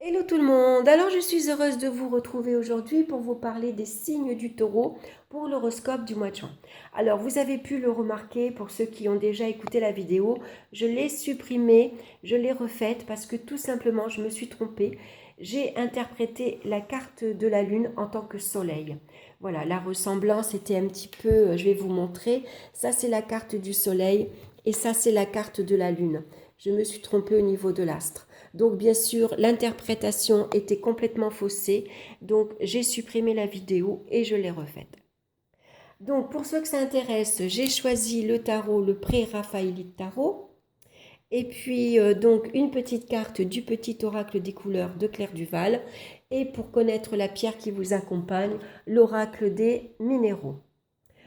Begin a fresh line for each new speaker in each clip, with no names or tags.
Hello tout le monde, alors je suis heureuse de vous retrouver aujourd'hui pour vous parler des signes du taureau pour l'horoscope du mois de juin. Alors vous avez pu le remarquer pour ceux qui ont déjà écouté la vidéo, je l'ai supprimée, je l'ai refaite parce que tout simplement je me suis trompée. J'ai interprété la carte de la lune en tant que soleil. Voilà, la ressemblance était un petit peu, je vais vous montrer, ça c'est la carte du soleil et ça c'est la carte de la lune. Je me suis trompée au niveau de l'astre. Donc bien sûr, l'interprétation était complètement faussée. Donc j'ai supprimé la vidéo et je l'ai refaite. Donc pour ceux que ça intéresse, j'ai choisi le tarot, le pré-raphaélite tarot. Et puis donc une petite carte du petit oracle des couleurs de Claire Duval. Et pour connaître la pierre qui vous accompagne, l'oracle des minéraux.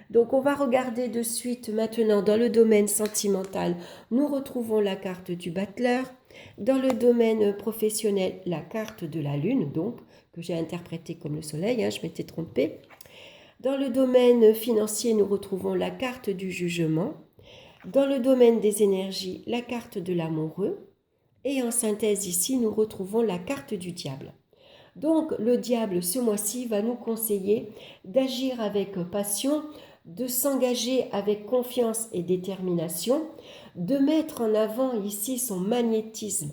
Donc on va regarder de suite maintenant dans le domaine sentimental, nous retrouvons la carte du battleur. Dans le domaine professionnel, la carte de la lune, donc, que j'ai interprétée comme le soleil, je m'étais trompée. Dans le domaine financier, nous retrouvons la carte du jugement. Dans le domaine des énergies, la carte de l'amoureux. Et en synthèse ici, nous retrouvons la carte du diable. Donc le diable ce mois-ci va nous conseiller d'agir avec passion, de s'engager avec confiance et détermination, de mettre en avant ici son magnétisme.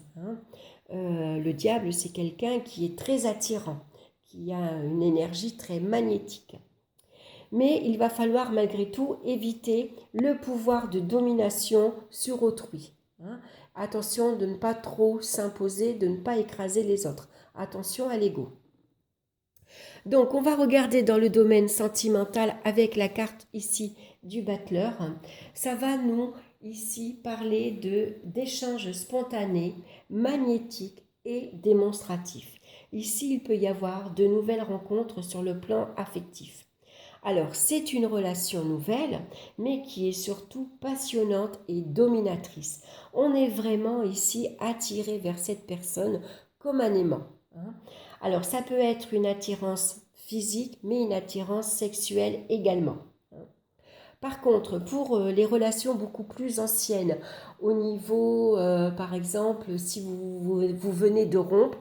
Le diable, c'est quelqu'un qui est très attirant, qui a une énergie très magnétique. Mais il va falloir malgré tout éviter le pouvoir de domination sur autrui. Attention de ne pas trop s'imposer, de ne pas écraser les autres. Attention à l'ego. Donc, on va regarder dans le domaine sentimental avec la carte ici du battleur. Ça va nous ici parler d'échanges spontanés, magnétiques et démonstratifs. Ici, il peut y avoir de nouvelles rencontres sur le plan affectif. Alors, c'est une relation nouvelle, mais qui est surtout passionnante et dominatrice. On est vraiment ici attiré vers cette personne comme un aimant. Alors, ça peut être une attirance physique, mais une attirance sexuelle également. Par contre, pour les relations beaucoup plus anciennes, au niveau, par exemple, si vous venez de rompre,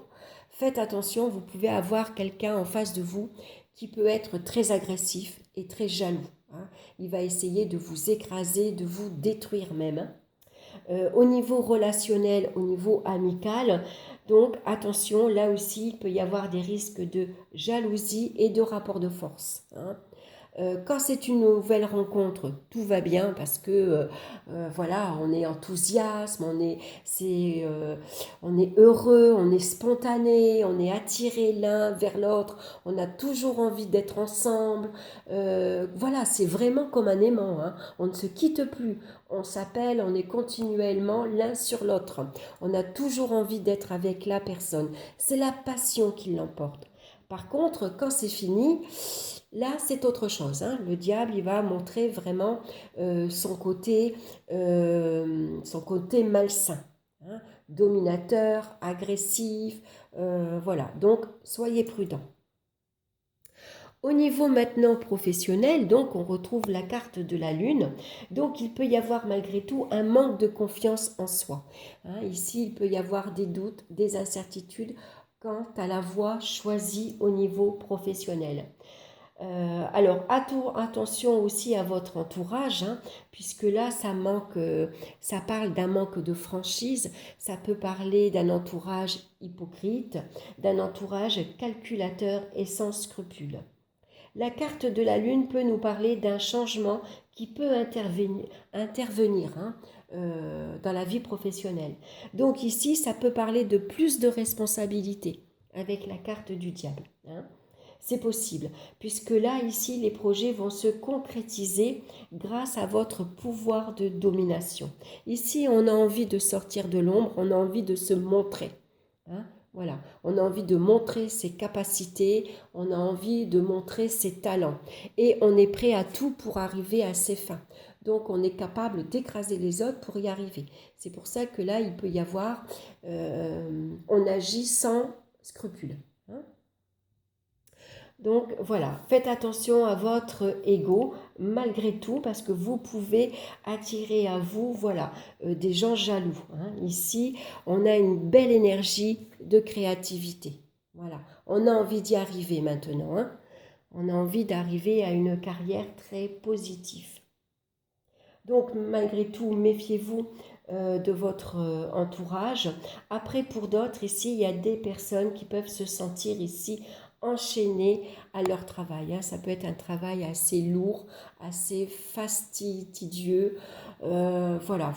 faites attention, vous pouvez avoir quelqu'un en face de vous qui peut être très agressif et très jaloux. Il va essayer de vous écraser, de vous détruire même. Au niveau relationnel, au niveau amical, donc attention, là aussi, il peut y avoir des risques de jalousie et de rapport de force. Quand c'est une nouvelle rencontre, tout va bien parce que voilà, on est enthousiaste, on est heureux, on est spontané, on est attiré l'un vers l'autre, on a toujours envie d'être ensemble. Voilà, c'est vraiment comme un aimant. On ne se quitte plus, on s'appelle, on est continuellement l'un sur l'autre. On a toujours envie d'être avec la personne. C'est la passion qui l'emporte. Par contre, quand c'est fini, là, c'est autre chose. Le diable, il va montrer vraiment son côté malsain, dominateur, agressif. Voilà, donc soyez prudents. Au niveau maintenant professionnel, donc on retrouve la carte de la lune. Donc il peut y avoir malgré tout un manque de confiance en soi. Ici, il peut y avoir des doutes, des incertitudes quant à la voie choisie au niveau professionnel. Alors attention aussi à votre entourage, puisque là ça parle d'un manque de franchise, ça peut parler d'un entourage hypocrite, d'un entourage calculateur et sans scrupules. La carte de la lune peut nous parler d'un changement qui peut intervenir dans la vie professionnelle. Donc ici, ça peut parler de plus de responsabilités avec la carte du diable. C'est possible, puisque là, ici, les projets vont se concrétiser grâce à votre pouvoir de domination. Ici, on a envie de sortir de l'ombre, on a envie de se montrer. Voilà, on a envie de montrer ses capacités, on a envie de montrer ses talents. Et on est prêt à tout pour arriver à ses fins. Donc, on est capable d'écraser les autres pour y arriver. C'est pour ça que là, il peut y avoir, on agit sans scrupule. Donc voilà, faites attention à votre ego malgré tout parce que vous pouvez attirer à vous voilà, des gens jaloux. Ici, on a une belle énergie de créativité. Voilà, on a envie d'y arriver maintenant. On a envie d'arriver à une carrière très positive. Donc malgré tout, méfiez-vous de votre entourage. Après, pour d'autres, ici, il y a des personnes qui peuvent se sentir ici enchaînées à leur travail. Ça peut être un travail assez lourd, assez fastidieux. Voilà,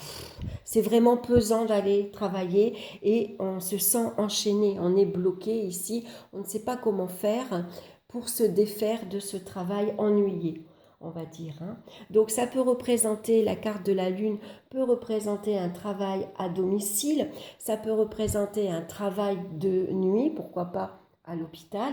c'est vraiment pesant d'aller travailler et on se sent enchaîné, on est bloqué ici. On ne sait pas comment faire pour se défaire de ce travail ennuyé, on va dire. Donc ça peut représenter, la carte de la lune peut représenter un travail à domicile, ça peut représenter un travail de nuit, pourquoi pas à l'hôpital.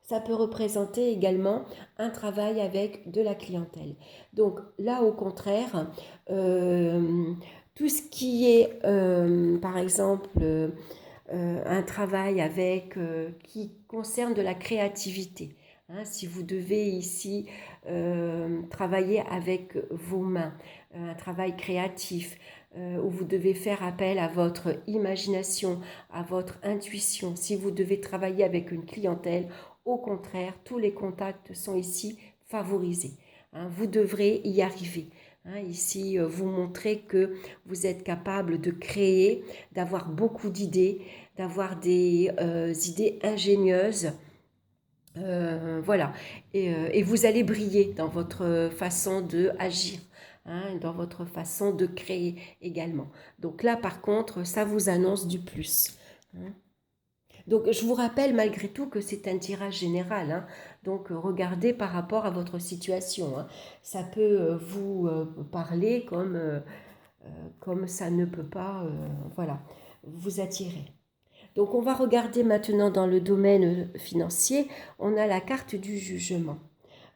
Ça peut représenter également un travail avec de la clientèle. Donc là, au contraire, tout ce qui est, par exemple, un travail avec, qui concerne de la créativité. Si vous devez ici travailler avec vos mains, un travail créatif, où vous devez faire appel à votre imagination, à votre intuition. Si vous devez travailler avec une clientèle, au contraire, tous les contacts sont ici favorisés. Vous devrez y arriver. Ici, vous montrez que vous êtes capable de créer, d'avoir beaucoup d'idées, d'avoir des idées ingénieuses. Voilà, et vous allez briller dans votre façon d'agir, dans votre façon de créer également. Donc là, par contre, ça vous annonce du plus. Donc je vous rappelle malgré tout que c'est un tirage général. Donc regardez par rapport à votre situation. Ça peut vous parler comme ça ne peut pas voilà, vous attirer. Donc on va regarder maintenant dans le domaine financier, on a la carte du jugement.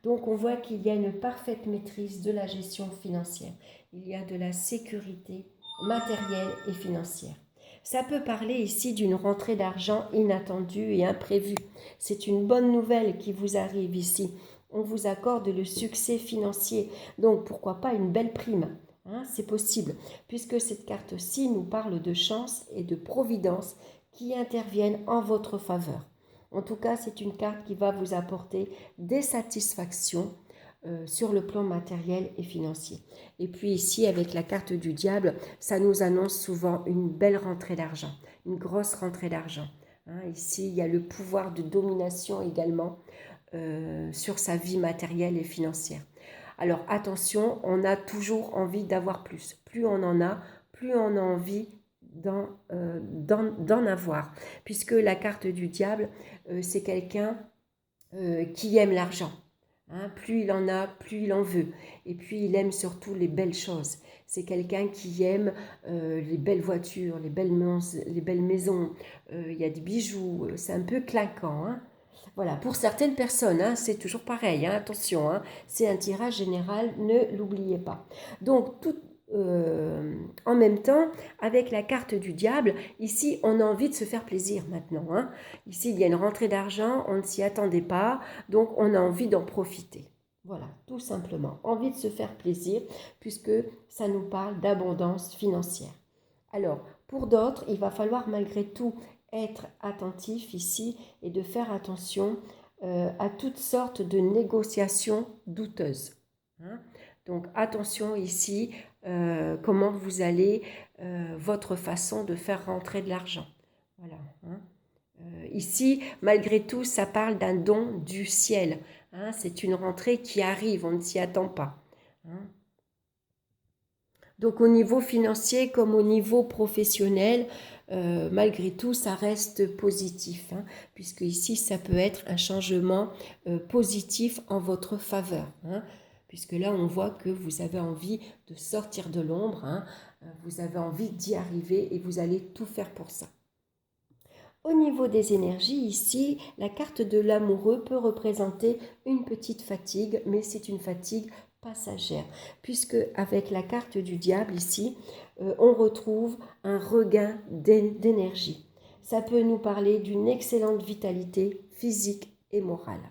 Donc on voit qu'il y a une parfaite maîtrise de la gestion financière. Il y a de la sécurité matérielle et financière. Ça peut parler ici d'une rentrée d'argent inattendue et imprévue. C'est une bonne nouvelle qui vous arrive ici. On vous accorde le succès financier. Donc pourquoi pas une belle prime, c'est possible, puisque cette carte-ci nous parle de chance et de providence qui interviennent en votre faveur. En tout cas, c'est une carte qui va vous apporter des satisfactions sur le plan matériel et financier. Et puis ici, avec la carte du diable, ça nous annonce souvent une belle rentrée d'argent, une grosse rentrée d'argent. Ici, il y a le pouvoir de domination également sur sa vie matérielle et financière. Alors attention, on a toujours envie d'avoir plus. Plus on en a, plus on a envie d'en avoir. Puisque la carte du diable, c'est quelqu'un qui aime l'argent. Plus il en a, plus il en veut. Et puis il aime surtout les belles choses. C'est quelqu'un qui aime les belles voitures, les belles maisons. Il y a des bijoux, c'est un peu clinquant. Voilà, pour certaines personnes, c'est toujours pareil, attention, c'est un tirage général, ne l'oubliez pas. Donc, en même temps, avec la carte du diable, ici, on a envie de se faire plaisir maintenant. Ici, il y a une rentrée d'argent, on ne s'y attendait pas, donc on a envie d'en profiter. Voilà, tout simplement, envie de se faire plaisir, puisque ça nous parle d'abondance financière. Alors, pour d'autres, il va falloir malgré tout être attentif ici et de faire attention à toutes sortes de négociations douteuses. Donc attention ici, comment vous allez, votre façon de faire rentrer de l'argent. Voilà. Ici, malgré tout, ça parle d'un don du ciel. C'est une rentrée qui arrive, on ne s'y attend pas. Donc au niveau financier comme au niveau professionnel, malgré tout, ça reste positif, puisque ici, ça peut être un changement positif en votre faveur. Puisque là, on voit que vous avez envie de sortir de l'ombre, vous avez envie d'y arriver et vous allez tout faire pour ça. Au niveau des énergies, ici, la carte de l'amoureux peut représenter une petite fatigue, mais c'est une fatigue passagère, puisque avec la carte du diable ici, on retrouve un regain d'énergie. Ça peut nous parler d'une excellente vitalité physique et morale.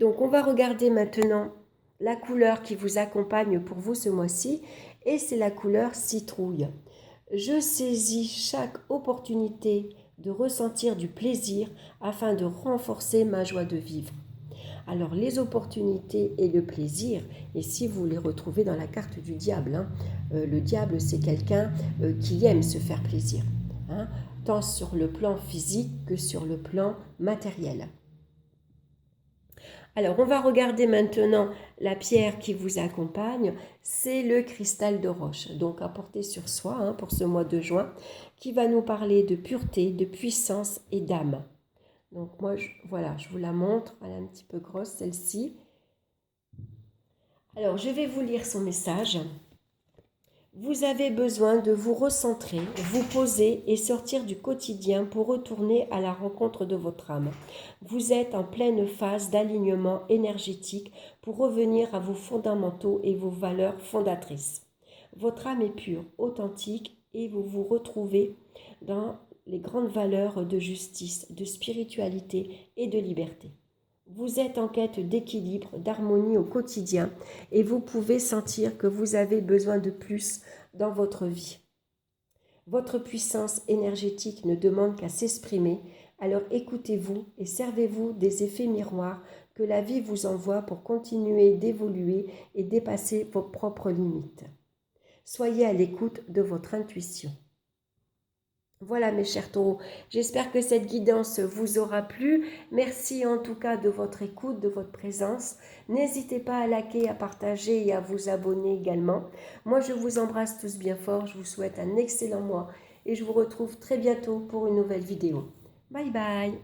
Donc, on va regarder maintenant la couleur qui vous accompagne pour vous ce mois-ci, et c'est la couleur citrouille. Je saisis chaque opportunité de ressentir du plaisir afin de renforcer ma joie de vivre. Alors les opportunités et le plaisir, et si vous les retrouvez dans la carte du diable, hein, le diable c'est quelqu'un qui aime se faire plaisir, hein, tant sur le plan physique que sur le plan matériel. Alors on va regarder maintenant la pierre qui vous accompagne, c'est le cristal de roche, donc à porter sur soi hein, pour ce mois de juin, qui va nous parler de pureté, de puissance et d'âme. Donc moi, voilà, je vous la montre, elle est un petit peu grosse celle-ci. Alors, je vais vous lire son message. Vous avez besoin de vous recentrer, vous poser et sortir du quotidien pour retourner à la rencontre de votre âme. Vous êtes en pleine phase d'alignement énergétique pour revenir à vos fondamentaux et vos valeurs fondatrices. Votre âme est pure, authentique et vous vous retrouvez dans les grandes valeurs de justice, de spiritualité et de liberté. Vous êtes en quête d'équilibre, d'harmonie au quotidien et vous pouvez sentir que vous avez besoin de plus dans votre vie. Votre puissance énergétique ne demande qu'à s'exprimer, alors écoutez-vous et servez-vous des effets miroirs que la vie vous envoie pour continuer d'évoluer et dépasser vos propres limites. Soyez à l'écoute de votre intuition. Voilà mes chers taureaux, j'espère que cette guidance vous aura plu. Merci en tout cas de votre écoute, de votre présence. N'hésitez pas à liker, à partager et à vous abonner également. Moi je vous embrasse tous bien fort, je vous souhaite un excellent mois et je vous retrouve très bientôt pour une nouvelle vidéo. Bye bye.